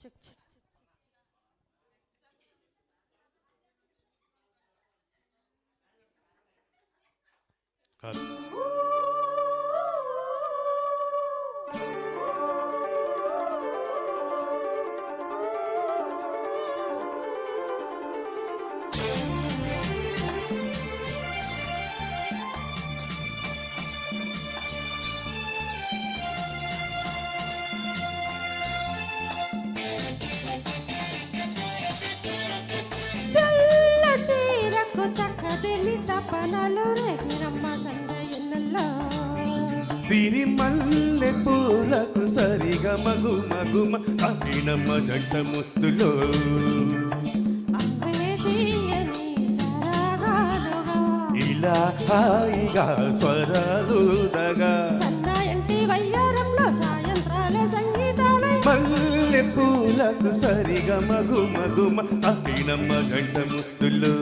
Check check. సిరిమల్లె పూలకు సరిగ మగు మగుమ అభినమ్మ జంట ముద్దులో ఇలా హాయిగా స్వరాలుదగా సన్నాయంటి వయ్యారంలో సాయంత్రాల సంగీతాల మల్లె పూలకు సరిగ మగు మగుమ అభినమ్మ జంట ముద్దులో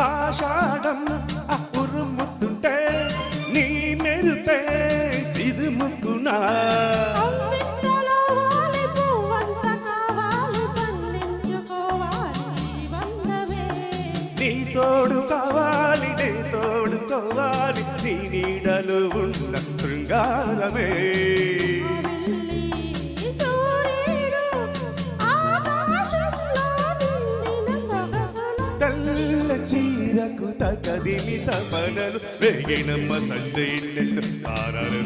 ఆషాఢం ఉరుముతుంటే నీ మెరుపే చిదుముకునా నీ తోడు కావాలి నే తోడుకోవాలి నీ నీడలు ఉన్న శృంగారమే చీరకు తగదిమి తపనలు వేగినమ్మ సందెన్నెల్లు తారరు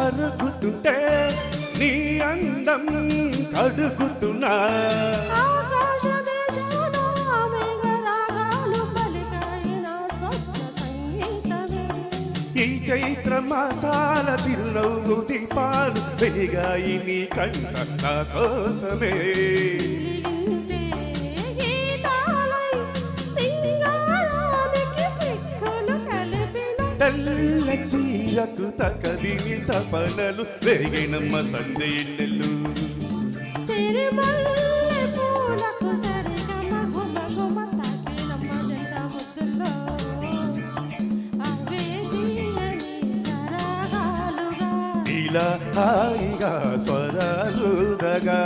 అరుగుతుంటే నీ అందం కడుగుతున్నా ఈ చైత్ర మాసాల చిరునవ్వు దీపాలు వెలిగాయి నీ కంట నా కోసమే తెల్ల చీరకు తకదిని తపనలు వేగినమ్మ సందెన్నెల్లు ఇలా హాయిగా స్వరాలుదగా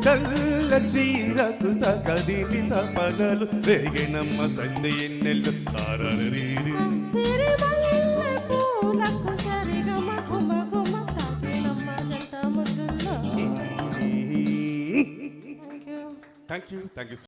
తెల్ల చీరకు తకదిని తపనలు వేగినమ్మ సందెన్నెల్లు తారరీ థ్యాంక్ యూ